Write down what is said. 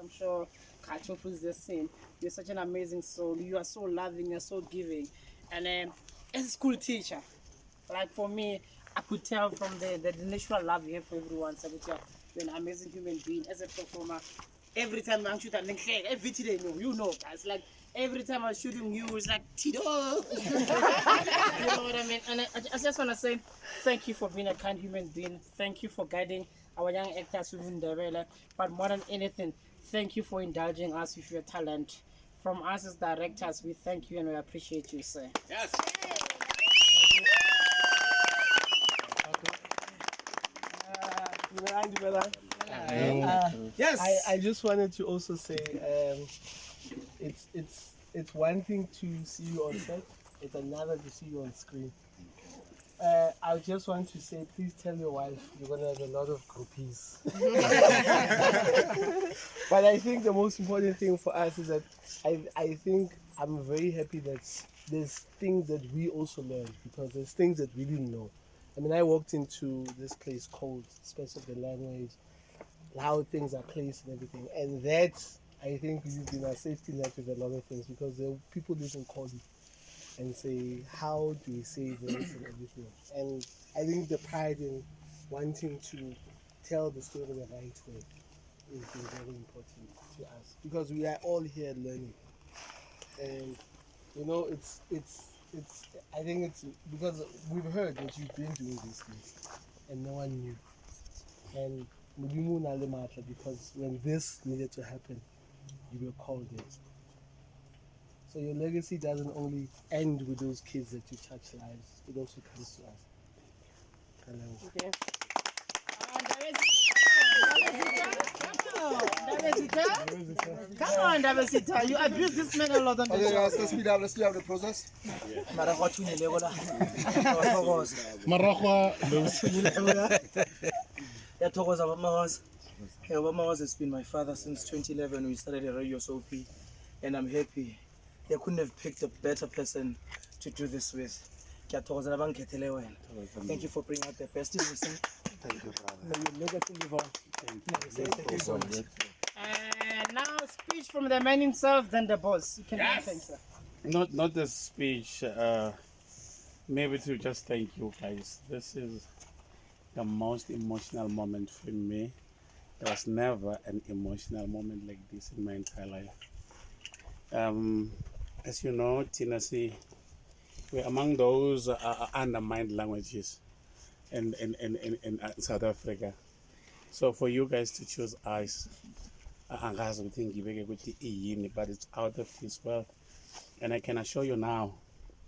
I'm sure Kachofu is the same. You're such an amazing soul. You are so loving, you're so giving. And as a school teacher, like for me, I could tell from the natural love you have for everyone. So you're an amazing human being. As a performer, every time I'm shooting, every day, you know, guys. Like every time I'm shooting you, it's like Tito. You know what I mean? And I just want to say thank you for being a kind human being. Thank you for guiding our young actors within the realm. But more than anything, thank you for indulging us with your talent. From us as directors, we thank you and we appreciate you, sir. Yes. Yes. I just wanted to also say it's one thing to see you on set, it's another to see you on screen. I just want to say, please tell your wife you're gonna have a lot of groupies. But I think the most important thing for us is that I think I'm very happy that there's things that we also learned, because there's things that we didn't know. I mean, I walked into this place cold, especially the language, how things are placed and everything. And that, I think, you've been a safety net with a lot of things, because there are people that can call you and say, how do we say this and everything. And I think the pride in wanting to tell the story the right way is very important to us, because we are all here learning. And you know, it's I think it's because we've heard that you've been doing these things and no one knew. And Mudimu Nalemata, because when this needed to happen, you were called it. So your legacy doesn't only end with those kids that you touch lives, it also comes to us. Okay. Come on, Davesita. You abuse this man a lot on the Okay, show. guys, let's speed up the process. Mawaza has been my father since 2011 when we started a radio soap, and I'm happy. They couldn't have picked a better person to do this with. Thank you for bringing out the best in us. Thank you, Father. May your legacy live on. Thank you so much. And now, speech from the man himself, then the boss. You can thank, sir. Not a speech, maybe to just thank you guys. This is the most emotional moment for me. There was never an emotional moment like this in my entire life. As you know, Tennessee, we're among those undermined languages in South Africa. So for you guys to choose us, but it's out of this world. And I can assure you now,